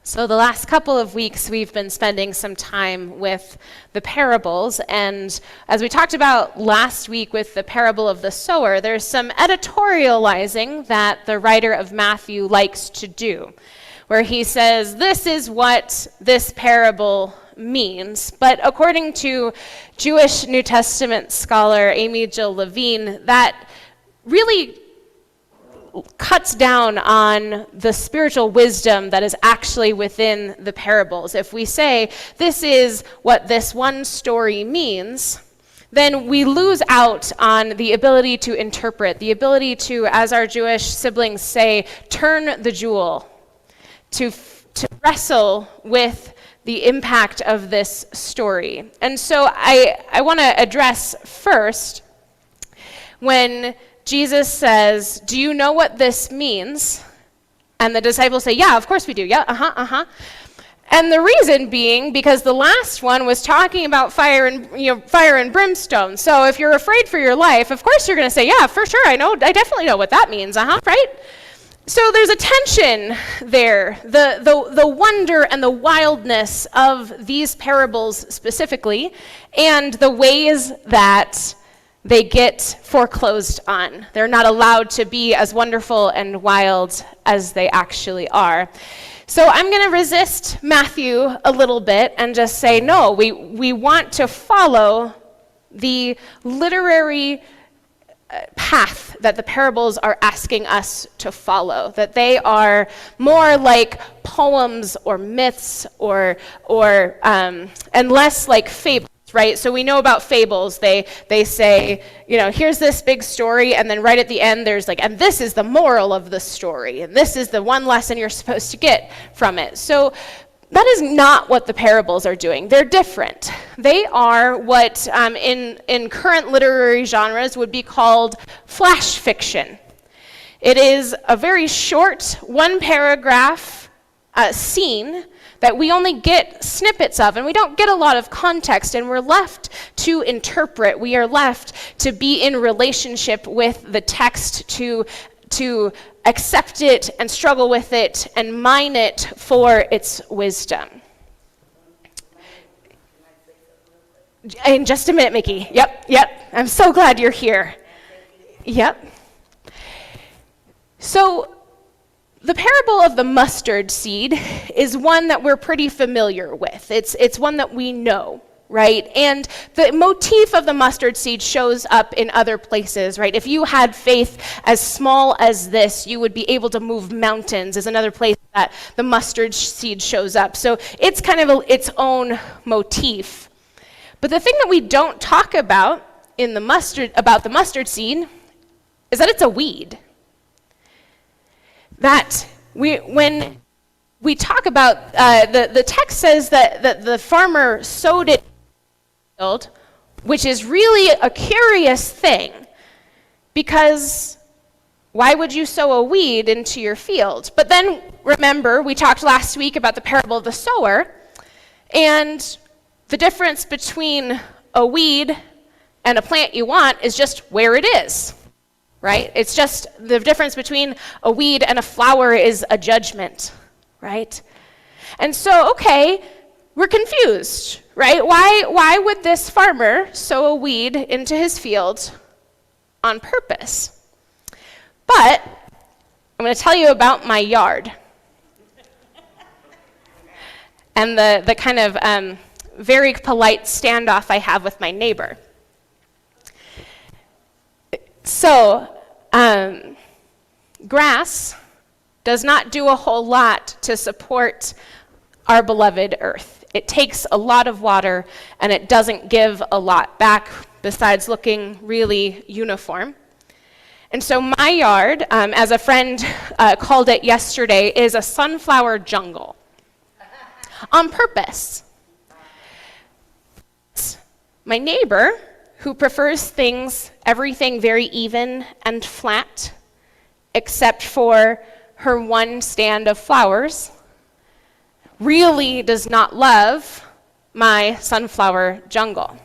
So the last couple of weeks, we've been spending some time with the parables. And as we talked about last week with the parable of the sower, there's some editorializing that the writer of Matthew likes to do, where he says, this is what this parable means. But according to Jewish New Testament scholar Amy Jill Levine, that really cuts down on the spiritual wisdom that is actually within the parables. If we say, this is what this one story means, then we lose out on the ability to interpret, the ability to, as our Jewish siblings say, turn the jewel, to wrestle with the impact of this story. And so I want to address first when Jesus says, do you know what this means? And the disciples say, yeah, of course we do. Yeah, And the reason being, because the last one was talking about fire and brimstone. So if you're afraid for your life, of course you're going to say, yeah, for sure, I definitely know what that means, right? So there's a tension there, the wonder and the wildness of these parables specifically, and the ways that they get foreclosed on. They're not allowed to be as wonderful and wild as they actually are. So I'm going to resist Matthew a little bit and just say, no, we want to follow the literary path that the parables are asking us to follow, that they are more like poems or myths or and less like fables. Right? So we know about fables. They say, here's this big story, and then right at the end there's and this is the moral of the story, and this is the one lesson you're supposed to get from it. So that is not what the parables are doing. They're different. They are what in current literary genres would be called flash fiction. It is a very short, one-paragraph scene that we only get snippets of, and we don't get a lot of context, and we're left to interpret. We are left to be in relationship with the text, to accept it and struggle with it and mine it for its wisdom. In just a minute, Mickey. Yep. I'm so glad you're here. Yep. So, the parable of the mustard seed is one that we're pretty familiar with. It's one that we know, right? And the motif of the mustard seed shows up in other places, right? If you had faith as small as this, you would be able to move mountains, is another place that the mustard seed shows up. So it's kind of its own motif. But the thing that we don't talk about about the mustard seed is that it's a weed. That when we talk about, the text says that the farmer sowed it in the field, which is really a curious thing, because why would you sow a weed into your field? But then remember, we talked last week about the parable of the sower, and the difference between a weed and a plant you want is just where it is. Right? It's just the difference between a weed and a flower is a judgment, right? And so, okay, we're confused, right? Why would this farmer sow a weed into his field on purpose? But I'm going to tell you about my yard and the kind of very polite standoff I have with my neighbor. So, grass does not do a whole lot to support our beloved earth. It takes a lot of water, and it doesn't give a lot back besides looking really uniform. And so my yard, as a friend called it yesterday, is a sunflower jungle on purpose. My neighbor, who prefers everything very even and flat, except for her one stand of flowers, really does not love my sunflower jungle.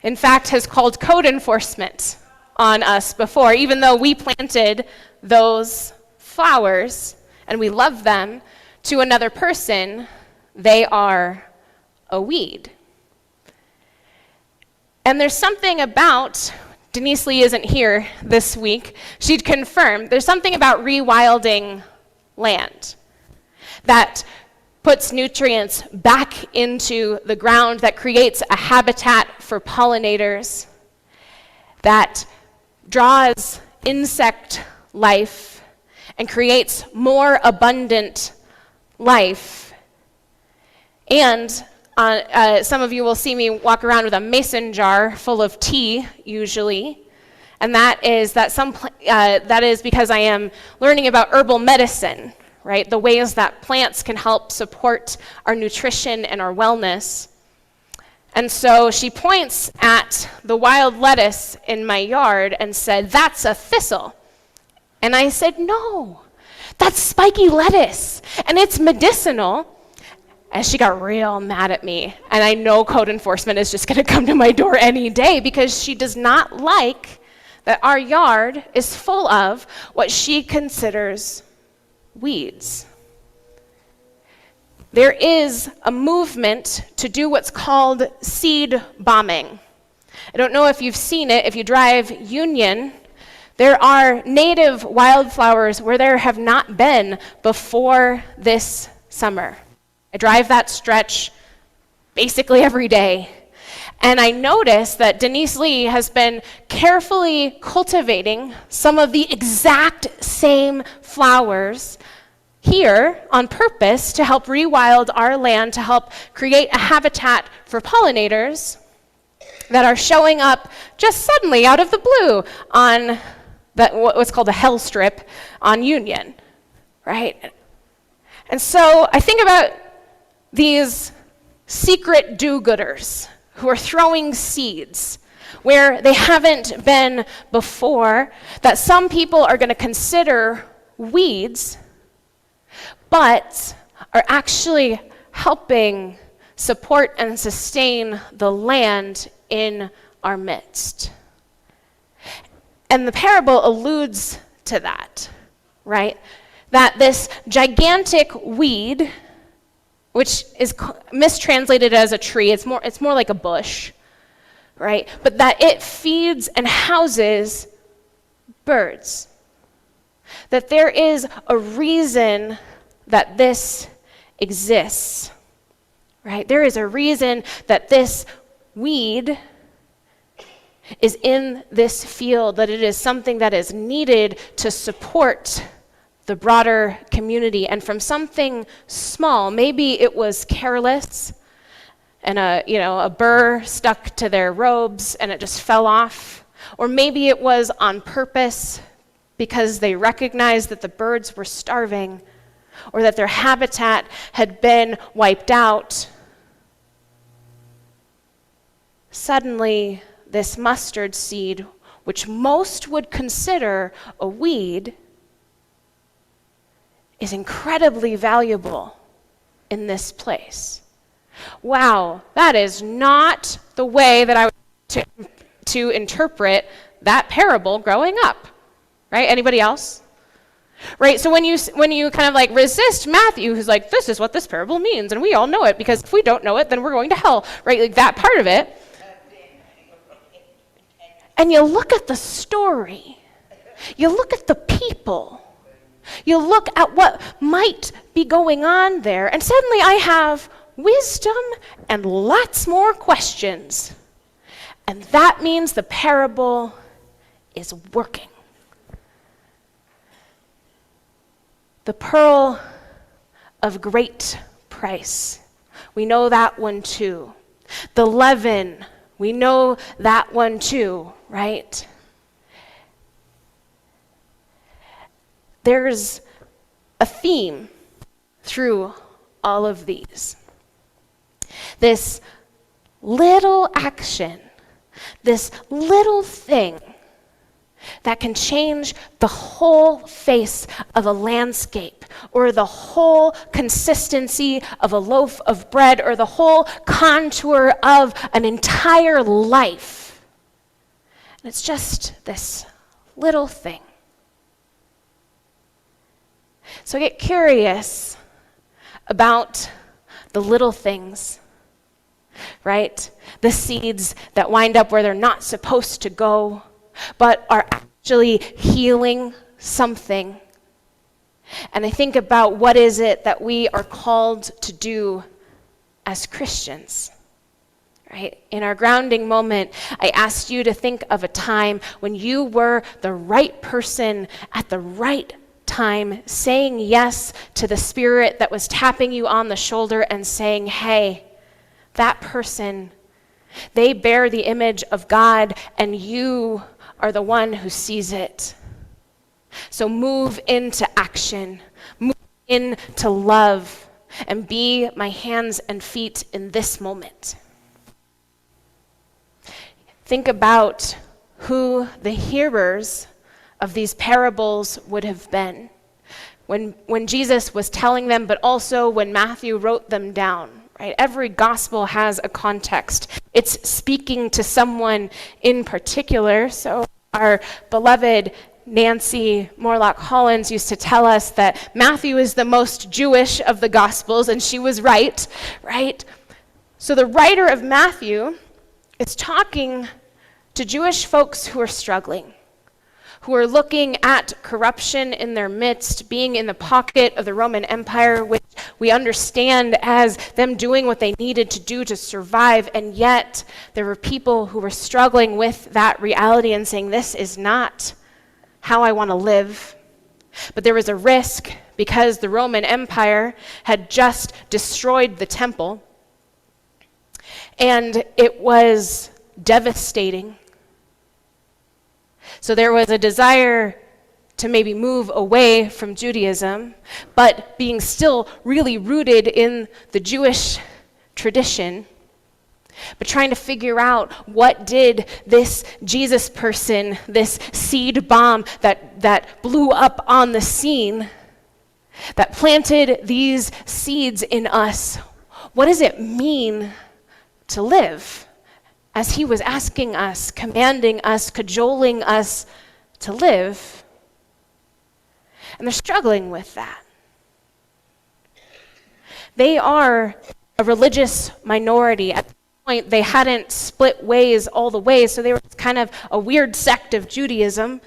In fact, has called code enforcement on us before, even though we planted those flowers and we love them, to another person, they are a weed. And there's something about, Denise Lee isn't here this week, she'd confirm, there's something about rewilding land that puts nutrients back into the ground, that creates a habitat for pollinators, that draws insect life and creates more abundant life. And some of you will see me walk around with a mason jar full of tea, usually, and that is because I am learning about herbal medicine, right? The ways that plants can help support our nutrition and our wellness. And so she points at the wild lettuce in my yard and said, "That's a thistle." And I said, "No, that's spiky lettuce, and it's medicinal." And she got real mad at me. And I know code enforcement is just gonna come to my door any day because she does not like that our yard is full of what she considers weeds. There is a movement to do what's called seed bombing. I don't know if you've seen it. If you drive Union, there are native wildflowers where there have not been before this summer. I drive that stretch basically every day. And I notice that Denise Lee has been carefully cultivating some of the exact same flowers here on purpose to help rewild our land, to help create a habitat for pollinators that are showing up just suddenly out of the blue on what's called a hell strip on Union, right? And so I think about these secret do-gooders who are throwing seeds where they haven't been before, that some people are going to consider weeds, but are actually helping support and sustain the land in our midst. And the parable alludes to that, right? That this gigantic weed, which is mistranslated as a tree, it's more like a bush, right? But that it feeds and houses birds. That there is a reason that this exists, right? There is a reason that this weed is in this field, that it is something that is needed to support the broader community. And from something small, maybe it was careless, and a burr stuck to their robes and it just fell off, or maybe it was on purpose because they recognized that the birds were starving, or that their habitat had been wiped out. Suddenly, this mustard seed, which most would consider a weed, is incredibly valuable in this place. Wow, that is not the way that I would to interpret that parable growing up, right? Anybody else? Right, so when you kind of like resist Matthew, who's like, this is what this parable means, and we all know it, because if we don't know it, then we're going to hell, right? Like that part of it. And you look at the story, you look at the people, you look at what might be going on there, and suddenly I have wisdom and lots more questions. And that means the parable is working. The pearl of great price. We know that one too. The leaven, we know that one too, right? There's a theme through all of these. This little action, this little thing that can change the whole face of a landscape, or the whole consistency of a loaf of bread, or the whole contour of an entire life. And it's just this little thing. So I get curious about the little things, right? The seeds that wind up where they're not supposed to go, but are actually healing something. And I think about what is it that we are called to do as Christians, right? In our grounding moment, I asked you to think of a time when you were the right person at the right time, saying yes to the Spirit that was tapping you on the shoulder and saying, hey, that person, they bear the image of God, and you are the one who sees it. So move into action, move into love, and be my hands and feet in this moment. Think about who the hearers of these parables would have been when Jesus was telling them, but also when Matthew wrote them down. Right? Every gospel has a context. It's speaking to someone in particular. So our beloved Nancy Morlock-Hollins used to tell us that Matthew is the most Jewish of the gospels, and she was right? So the writer of Matthew is talking to Jewish folks who are struggling, who are looking at corruption in their midst, being in the pocket of the Roman Empire, which we understand as them doing what they needed to do to survive, and yet there were people who were struggling with that reality and saying, this is not how I want to live. But there was a risk because the Roman Empire had just destroyed the temple, and it was devastating. So there was a desire to maybe move away from Judaism, but being still really rooted in the Jewish tradition, but trying to figure out what did this Jesus person, this seed bomb that blew up on the scene, that planted these seeds in us, what does it mean to live? As he was asking us, commanding us, cajoling us to live. And they're struggling with that. They are a religious minority. At the point, they hadn't split ways all the way, so they were kind of a weird sect of Judaism.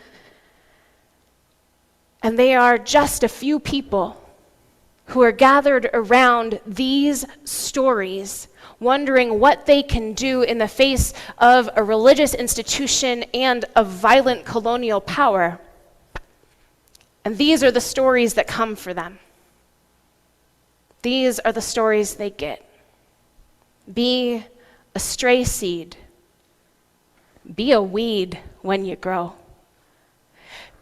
And they are just a few people who are gathered around these stories, wondering what they can do in the face of a religious institution and a violent colonial power. And these are the stories that come for them. These are the stories they get. Be a stray seed. Be a weed when you grow.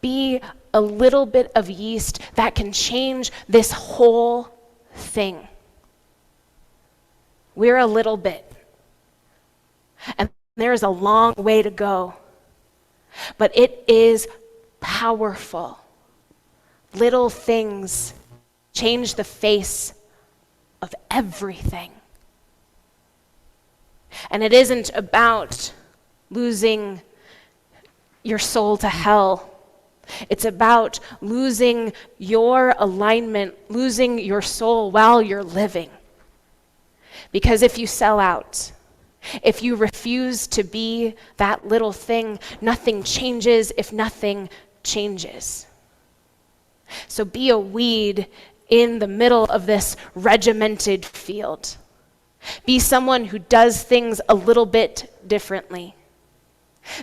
Be a little bit of yeast that can change this whole thing. We're a little bit. And there is a long way to go. But it is powerful. Little things change the face of everything. And it isn't about losing your soul to hell. It's about losing your alignment, losing your soul while you're living. Because if you sell out, if you refuse to be that little thing, nothing changes if nothing changes. So be a weed in the middle of this regimented field. Be someone who does things a little bit differently.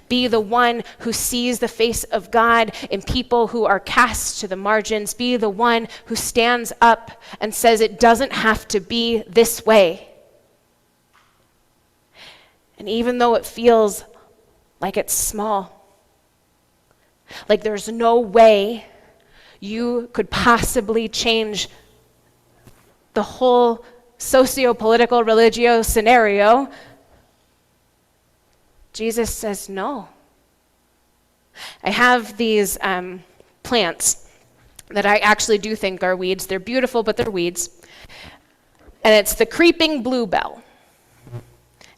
Be the one who sees the face of God in people who are cast to the margins. Be the one who stands up and says it doesn't have to be this way. And even though it feels like it's small, like there's no way you could possibly change the whole socio-political religio scenario, Jesus says no. I have these plants that I actually do think are weeds. They're beautiful, but they're weeds. And it's the creeping bluebell.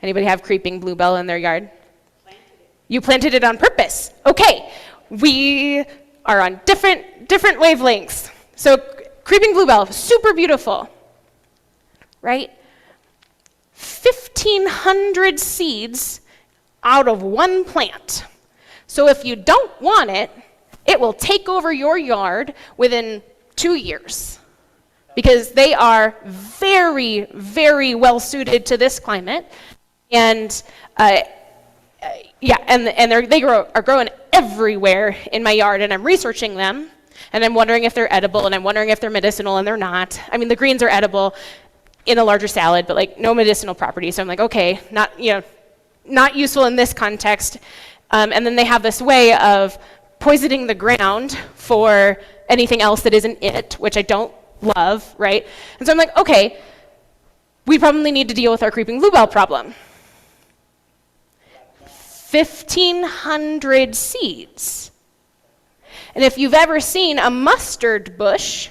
Anybody have creeping bluebell in their yard? You planted it on purpose. Okay, we are on different wavelengths. So creeping bluebell, super beautiful. right? 1,500 seeds out of one plant. So if you don't want it, it will take over your yard within 2 years because they are very, very well suited to this climate. And they are growing everywhere in my yard, and I'm researching them, and I'm wondering if they're edible, and I'm wondering if they're medicinal, and they're not. I mean, the greens are edible in a larger salad, but like no medicinal properties. So I'm like, okay, not useful in this context. And then they have this way of poisoning the ground for anything else that isn't it, which I don't love, right? And so I'm like, okay, we probably need to deal with our creeping bluebell problem. 1,500 seeds. And if you've ever seen a mustard bush,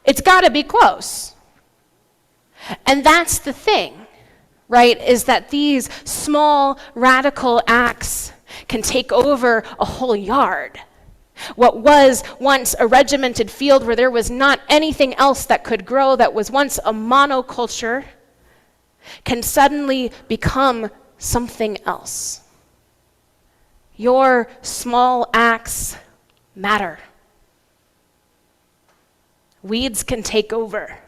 it's got to be close. And that's the thing, right, is that these small radical acts can take over a whole yard. What was once a regimented field where there was not anything else that could grow, that was once a monoculture, can suddenly become something else. Your small acts matter. Weeds can take over.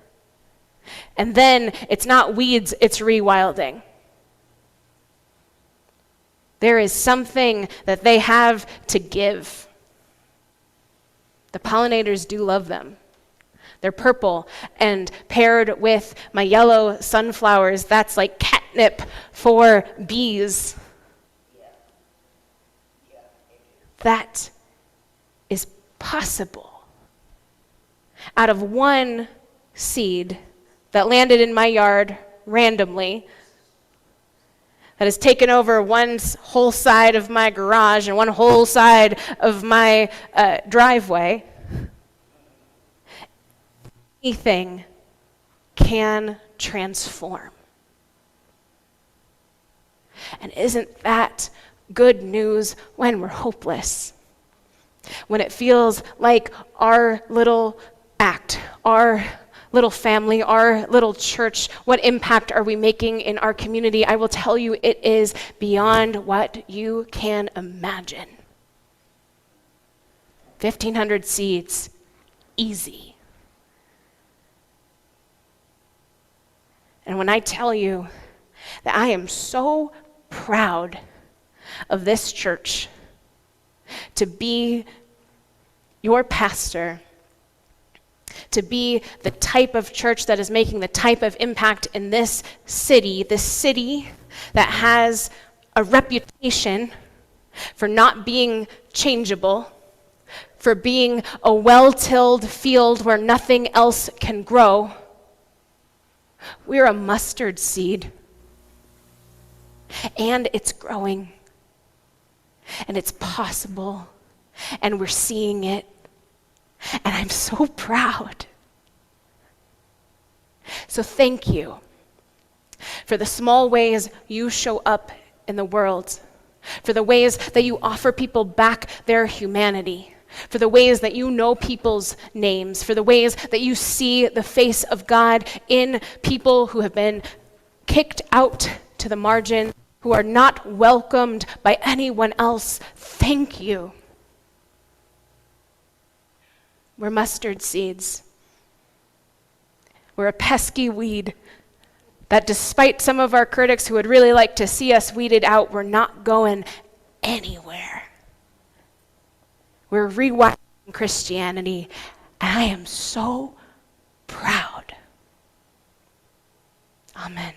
And then it's not weeds, it's rewilding. There is something that they have to give. The pollinators do love them. They're purple, and paired with my yellow sunflowers, that's like catnip for bees. That is possible. Out of one seed that landed in my yard randomly, that has taken over one whole side of my garage and one whole side of my driveway, anything can transform. And isn't that good news when we're hopeless? When it feels like our little act, our little family, our little church, what impact are we making in our community? I will tell you, it is beyond what you can imagine. 1,500 seeds, easy. And when I tell you that I am so proud of this church to be your pastor, to be the type of church that is making the type of impact in this city that has a reputation for not being changeable, for being a well-tilled field where nothing else can grow. We're a mustard seed, and it's growing, and it's possible, and we're seeing it. And I'm so proud. So thank you for the small ways you show up in the world, for the ways that you offer people back their humanity, for the ways that you know people's names, for the ways that you see the face of God in people who have been kicked out to the margin, who are not welcomed by anyone else. Thank you. We're mustard seeds. We're a pesky weed that, despite some of our critics who would really like to see us weeded out, we're not going anywhere. We're rewiring Christianity, and I am so proud. Amen.